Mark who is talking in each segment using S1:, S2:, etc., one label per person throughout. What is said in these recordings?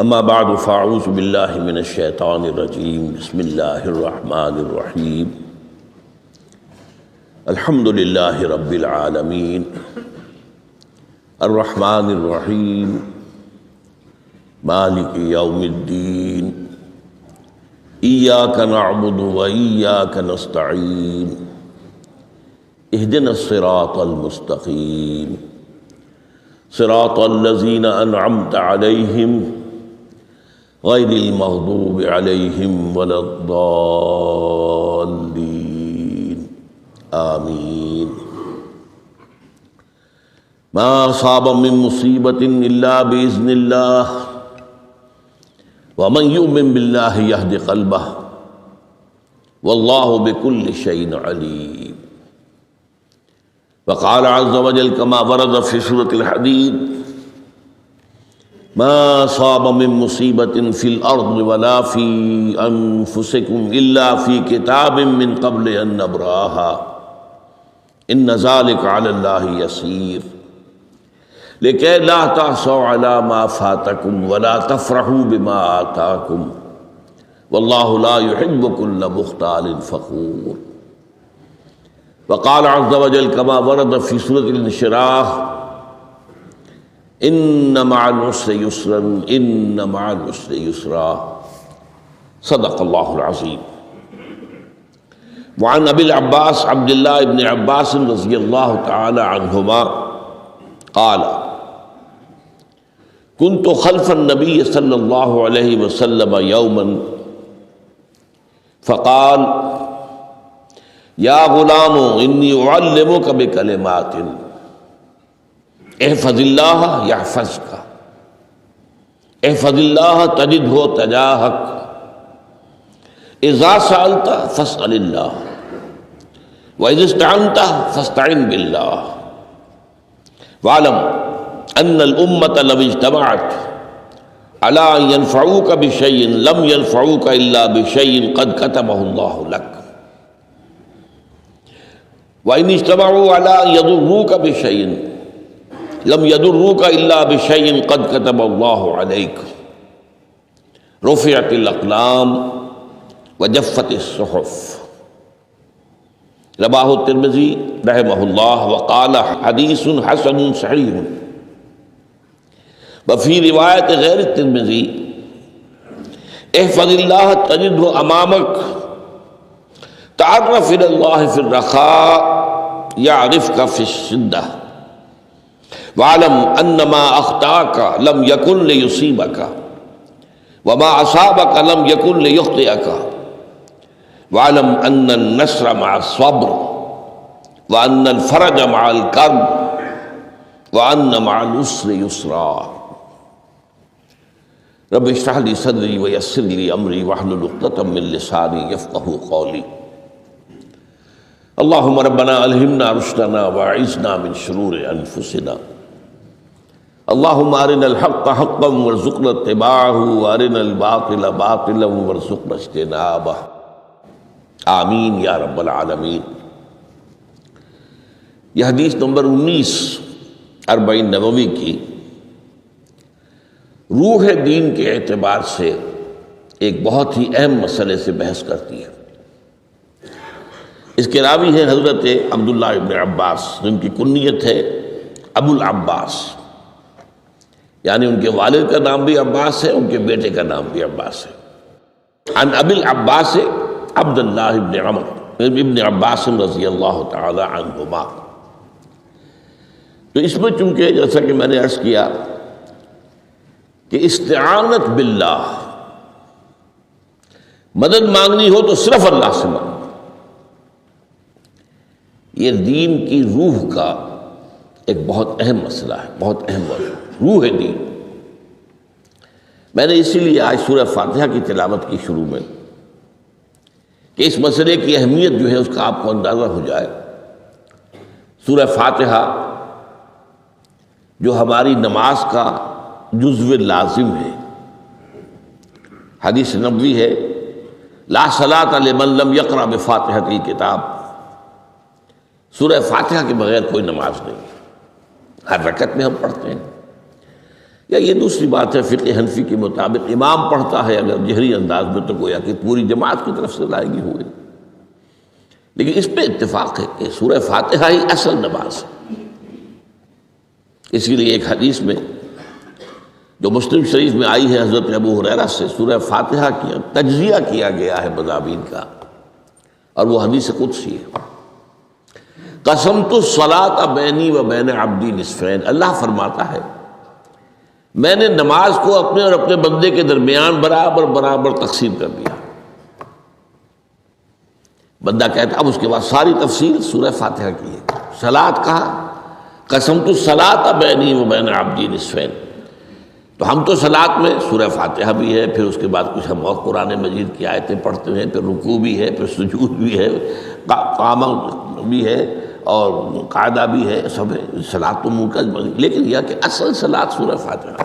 S1: اما بعد فاعوذ باللہ من الشیطان الرجیم بسم اللہ الرحمن الرحیم الحمد للہ رب العالمین الرحمن الرحیم مالک یوم الدین ایاک نعبد و ایاک نستعین اہدنا الصراط المستقیم صراط الذین انعمت علیہم غیر المغضوب علیہم ولا الضالین آمین ما اصاب من مصیبت الا باذن اللہ ومن یؤمن باللہ یہد قلبہ واللہ بکل شیء علیم وقال عز وجل كما ورد في سورة الحديد ما أصاب من مصيبة في الأرض ولا في أنفسكم إلا في كتاب من قبل أن نبرأها إن ذلك على الله يسير لكي لا تحسوا على ما فاتكم ولا تفرحوا بما آتاكم والله لا يحب كل مختال فخور وقال عز وجل كما ورد في سورة الانشراح ان مع العسر يسرا ان مع العسر يسرا صدق اللہ العظیم. وعن ابی العباس عبد اللہ بن عباس رضی اللہ تعالی عنہما قال كنت خلف النبي صلی اللہ علیہ وسلم یوما فقال یا غلام انی اعلمک بکلمات احفظ اللہ یحفظک احفظ اللہ تجدہ تجاہک اذا سألت فاسأل اللہ واذا استعنت فاستعن باللہ واعلم ان الامة لو اجتمعت على ان ينفعوك بشيء لم ينفعوك الا بشيء قد كتبه الله لك وإن اجتمعوا على أن يضروك بشيء لم يضروك إلا بشيء قد كتب الله عليك رفعت الأقلام وجفت الصحف. رواه الترمذي رحمه الله وقال حديث حسن صحيح. وفي رواية غير الترمذي احفظ الله تجده أمامك تعرف إلى الله في الرخاء يعرفك في الشدة واعلم أن ما أخطأك لم يكن ليصيبك وما أصابك لم يكن ليخطئك واعلم أن النصر مع الصبر وأن الفرج مع الكرب وأن مع العسر يسرا. رب اشرح لي صدري ويسر لي أمري واحلل عقدة من لساني يفقهوا قولي. اللهم ربنا الہمنا رشدنا واعذنا من شرور انفسنا اللهم ارنا الحق حقا وارزقنا اتباعه وارنا الباطل باطلا وارزقنا اجتنابه آمین یا رب العالمین. یہ حدیث نمبر 19 40 نبوی کی روح دین کے اعتبار سے ایک بہت ہی اہم مسئلے سے بحث کرتی ہے. اس کے راوی ہے حضرت عبداللہ ابن عباس جن کی کنیت ہے ابو العباس، یعنی ان کے والد کا نام بھی عباس ہے، ان کے بیٹے کا نام بھی عباس ہے. عن ابی العباس عبداللہ ابن عمر ابن عباس رضی اللہ تعالی عنہما. تو اس میں چونکہ جیسا کہ میں نے عرض کیا کہ استعانت باللہ، مدد مانگنی ہو تو صرف اللہ سے مانگو، یہ دین کی روح کا ایک بہت اہم مسئلہ ہے، بہت اہم موضوع روح دین. میں نے اسی لیے آج سورہ فاتحہ کی تلاوت کی شروع میں کہ اس مسئلے کی اہمیت جو ہے اس کا آپ کو اندازہ ہو جائے. سورہ فاتحہ جو ہماری نماز کا جزو لازم ہے، حدیث نبوی ہے لا صلاۃ لمن لم یقرأ بفاتحۃ الکتاب، سورہ فاتحہ کے بغیر کوئی نماز نہیں. ہر رکعت میں ہم پڑھتے ہیں یا یہ دوسری بات ہے، فقہ حنفی کے مطابق امام پڑھتا ہے اگر جہری انداز میں تو گویا کہ پوری جماعت کی طرف سے ادائیگی ہوئی، لیکن اس پہ اتفاق ہے کہ سورہ فاتحہ ہی اصل نماز ہے۔ اسی لیے ایک حدیث میں جو مسلم شریف میں آئی ہے حضرت ابو ہریرہ سے، سورہ فاتحہ کی تجزیہ کیا گیا ہے مضامین کا، اور وہ حدیث قدسی ہے۔ قسمت الصلاۃ بینی و بین عبدی نصفین، اللہ فرماتا ہے میں نے نماز کو اپنے اور اپنے بندے کے درمیان برابر برابر تقسیم کر دیا۔ بندہ کہتا، اب اس کے بعد ساری تفصیل سورہ فاتحہ کی ہے۔ صلاۃ کہا، قسمت الصلاۃ بینی و بین عبدی نصفین، تو ہم تو صلاۃ میں سورہ فاتحہ بھی ہے، پھر اس کے بعد کچھ ہم اور قرآن مجید کی آیتیں پڑھتے ہیں، پھر رکوع بھی ہے، پھر سجود بھی ہے، قیام بھی ہے اور قاعدہ بھی ہے، سب ہے۔ صلاۃ تو منہ کا، لیکن یہ کہ اصل صلاۃ سورہ فاتحہ۔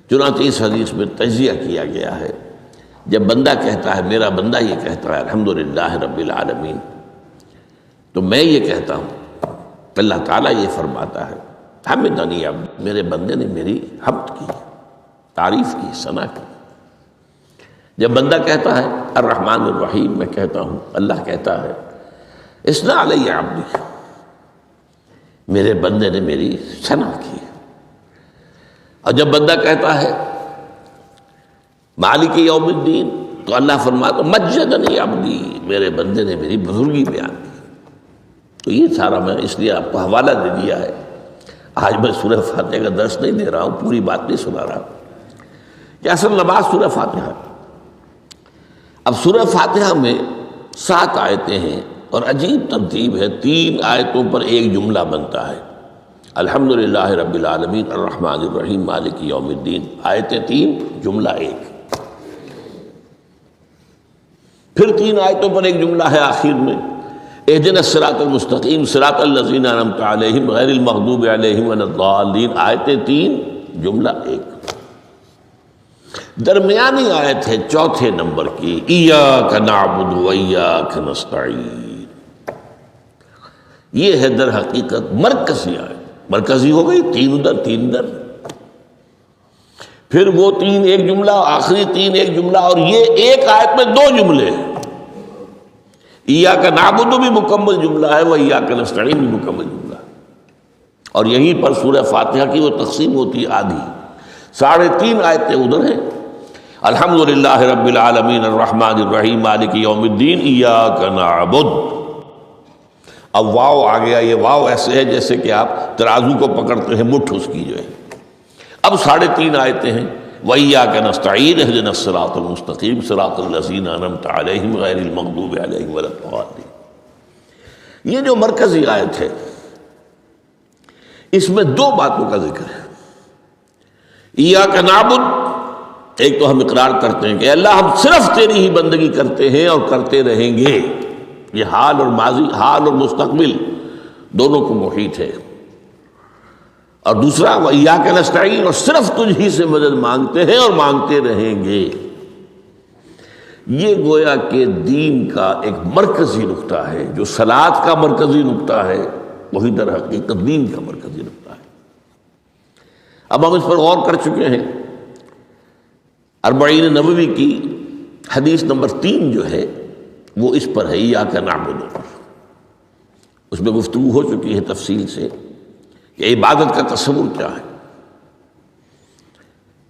S1: چنانچہ اس حدیث میں تجزیہ کیا گیا ہے، جب بندہ کہتا ہے، میرا بندہ یہ کہتا ہے الحمدللہ رب العالمین، تو میں یہ کہتا ہوں، اللہ تعالیٰ یہ فرماتا ہے حمدنی عبدی، میرے بندے نے میری حمد کی، تعریف کی، ثنا کی۔ جب بندہ کہتا ہے الرحمن الرحیم، میں کہتا ہوں، اللہ کہتا ہے اثنا علی عبدی، میرے بندے نے میری ثنا کی۔ اور جب بندہ کہتا ہے مالک یوم الدین، تو اللہ فرماتا مجدنی عبدی، میرے بندے نے میری بزرگی بیان کی۔ تو یہ سارا میں اس لیے آپ کو حوالہ دے دیا ہے۔ آج میں سورہ فاتحہ کا درس نہیں دے رہا ہوں، پوری بات نہیں سنا رہا ہوں کہ اصل نماز سورہ فاتحہ۔ اب سورہ فاتحہ میں 7 آیتیں ہیں، اور عجیب ترتیب ہے، 3 آیتوں پر ایک جملہ بنتا ہے، الحمدللہ رب العالمین الرحمن الرحیم مالک یوم الدین، آیتیں 3 جملہ 1۔ پھر 3 آیتوں پر ایک جملہ ہے آخر میں، اہدنا الصراط المستقیم صراط الذین انعمت علیہم غیر المغضوب علیہم ولا الضالین، آیتیں 3 جملہ 1۔ درمیانی آیت ہے 4 نمبر کی، ایاک نعبد و ایاک نستعین، یہ ہے در حقیقت مرکزی آیت، مرکزی ہو گئی، 3 ادھر 3 ادھر، پھر وہ 3 ایک جملہ، آخری 3 ایک جملہ، اور یہ ایک آیت میں 2 جملے ہیں۔ ایاک نعبد بھی مکمل جملہ ہے، و ایاک نستعین بھی مکمل جملہ ہے، اور یہیں پر سورہ فاتحہ کی وہ تقسیم ہوتی ہے آدھی، 3.5 آیتیں ادھر ہیں، الحمدللہ رب العالمین الرحمن الرحیم مالک یوم الدین ایاک نعبد۔ اب واو آ گیا، یہ واو ایسے ہے جیسے کہ آپ ترازو کو پکڑتے ہیں، مٹھ اس کی جو ہے۔ اب 3.5 آیتیں ہیں، وَإِيَّاكَ نَسْتَعِينُ اهْدِنَا الصِّرَاطَ الْمُسْتَقِيمَ صِرَاطَ الَّذِينَ أَنْعَمْتَ عَلَيْهِمْ غَيْرِ الْمَغْضُوبِ عَلَيْهِمْ وَلَا الضَّالِّينَ۔ یہ جو مرکزی آیت ہے، اس میں 2 باتوں کا ذکر ہے۔ ایاک نعبد، ایک تو ہم اقرار کرتے ہیں کہ اللہ ہم صرف تیری ہی بندگی کرتے ہیں اور کرتے رہیں گے، یہ حال اور ماضی، حال اور مستقبل دونوں کو محیط ہے۔ اور دوسرا وَإِيَّاكَ نَسْتَعِينُ، اور صرف تجھ ہی سے مدد مانگتے ہیں اور مانگتے رہیں گے۔ یہ گویا کہ دین کا ایک مرکزی نقطہ ہے، جو صلاۃ کا مرکزی نقطہ ہے، وہی در حقیقت دین کا مرکزی نقطہ ہے۔ اب ہم اس پر غور کر چکے ہیں، 40 نبوی کی حدیث نمبر 3 جو ہے وہ اس پر ہے، ایاک نعبد۔ اس میں گفتگو ہو چکی ہے تفصیل سے کہ عبادت کا تصور کیا ہے،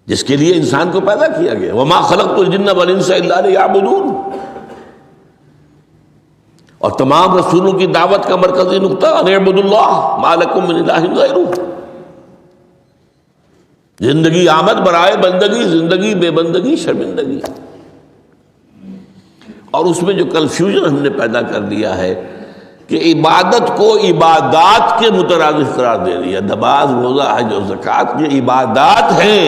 S1: جس کے لیے انسان کو پیدا کیا گیا، وما خلقت الجن والانس الا لیعبدون، اور تمام رسولوں کی دعوت کا مرکزی نقطہ ان اعبدوا اللہ ما لکم من الہ غیرہ، زندگی آمد برائے بندگی، زندگی بے بندگی شرمندگی۔ اور اس میں جو کنفیوژن ہم نے پیدا کر دیا ہے کہ عبادت کو عبادات کے مترادف قرار دے دیا، نماز روزہ حج اور زکوٰۃ یہ عبادات ہیں،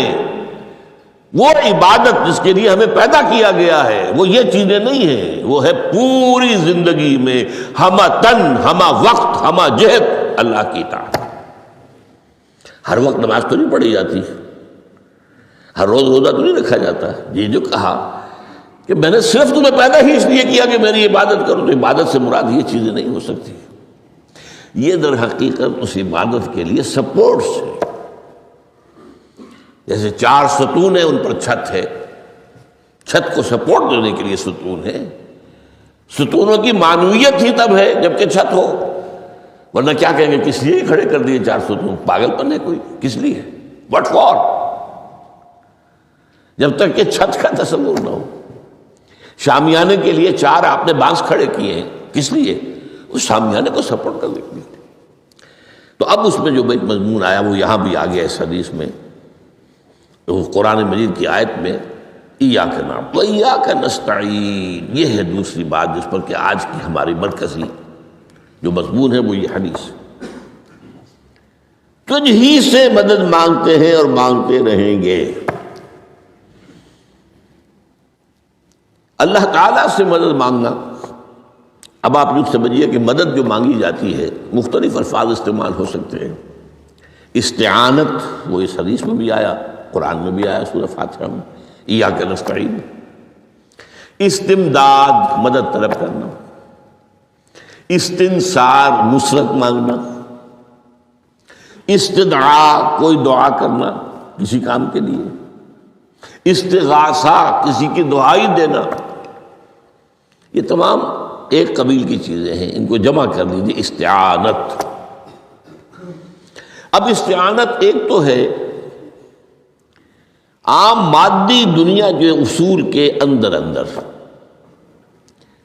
S1: وہ عبادت جس کے لیے ہمیں پیدا کیا گیا ہے وہ یہ چیزیں نہیں ہیں، وہ ہے پوری زندگی میں ہمہ تن ہمہ وقت ہمہ جہت اللہ کی اطاعت۔ ہر وقت نماز تو نہیں پڑھی جاتی، ہر روز روزہ تو نہیں رکھا جاتا۔ یہ جو کہا کہ میں نے صرف تمہیں پیدا ہی اس لیے کیا کہ میری عبادت کرو، تو عبادت سے مراد یہ چیزیں نہیں ہو سکتی، یہ در حقیقت اس عبادت کے لیے سپورٹس ہے۔ جیسے 4 ستون ہیں، ان پر چھت ہے، چھت کو سپورٹ دینے کے لیے ستون ہے۔ ستونوں کی معنویت ہی تب ہے جبکہ چھت ہو، ورنہ کیا کہیں گے کس لیے کھڑے کر دیے 4 ستون؟ پاگل پن ہے کوئی؟ کس لیے؟ What for? جب تک کہ چھت کا تصور نہ ہو۔ شامیانے کے لیے 4 آپ نے بانس کھڑے کیے ہیں، کس لیے؟ اس شامیانے کو سپورٹ کرنے کے لیے۔ تو اب اس میں جو ایک مضمون آیا وہ یہاں بھی آ گیا اس حدیث میں، تو قرآن مجید کی آیت میں ایاک نعبد و ایاک نستعین، یہ ہے دوسری بات جس پر کہ آج کی ہماری مرکزی جو مضمون ہے وہ یہ حدیث۔ تجھ ہی سے مدد مانگتے ہیں اور مانگتے رہیں گے۔ اللہ تعالیٰ سے مدد مانگنا، اب آپ یوں سمجھیے کہ مدد جو مانگی جاتی ہے مختلف الفاظ استعمال ہو سکتے ہیں۔ استعانت، وہ اس حدیث میں بھی آیا، قرآن میں بھی آیا سورہ فاتحہ میں، ایاک نستعین۔ استمداد، مدد طلب کرنا۔ استنصار، نصرت مانگنا۔ استدعاء، کوئی دعا کرنا کسی کام کے لیے۔ استغاثہ، کسی کی دعائی دینا۔ یہ تمام ایک قبیل کی چیزیں ہیں، ان کو جمع کر لیجیے استعانت۔ اب استعانت ایک تو ہے عام مادی دنیا کے اصول کے اندر،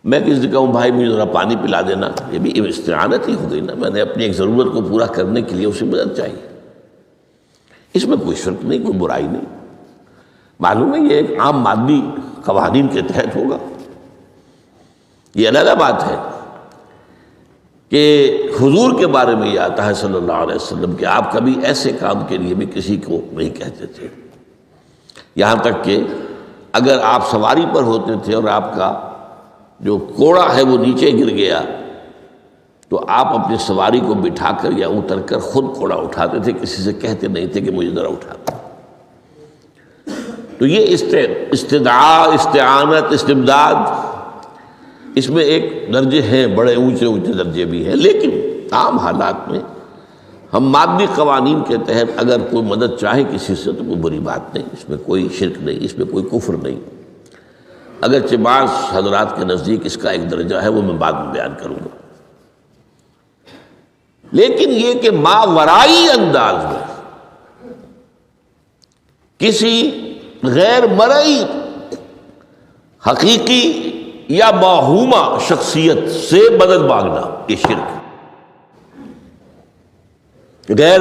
S1: میں کسی سے کہوں بھائی مجھے ذرا پانی پلا دینا، یہ بھی استعانت ہی ہو گئی نا، میں نے اپنی ایک ضرورت کو پورا کرنے کے لیے اسے مدد چاہیے، اس میں کوئی شرک نہیں، کوئی برائی نہیں۔ معلوم ہے یہ ایک عام مادی قوانین کے تحت ہوگا۔ یہ علیحدہ بات ہے کہ حضور کے بارے میں یہ آتا ہے صلی اللہ علیہ وسلم کہ آپ کبھی ایسے کام کے لیے بھی کسی کو نہیں کہتے تھے، یہاں تک کہ اگر آپ سواری پر ہوتے تھے اور آپ کا جو کوڑا ہے وہ نیچے گر گیا تو آپ اپنی سواری کو بٹھا کر یا اتر کر خود کوڑا اٹھاتے تھے، کسی سے کہتے نہیں تھے کہ مجھے ذرا اٹھا دو۔ تو یہ استدعاء، استعانت، استمداد، اس میں ایک درجے ہیں، بڑے اونچے درجے بھی ہیں، لیکن عام حالات میں ہم مادی قوانین کے تحت اگر کوئی مدد چاہے کسی سے تو کوئی بری بات نہیں، اس میں کوئی شرک نہیں، اس میں کوئی کفر نہیں۔ اگرچہ بعض حضرات کے نزدیک اس کا ایک درجہ ہے، وہ میں بعد میں بیان کروں گا، لیکن یہ کہ ماورائی انداز میں کسی غیر مرئی حقیقی یا موہومہ شخصیت سے مدد مانگنا، یہ شرک ہے۔ غیر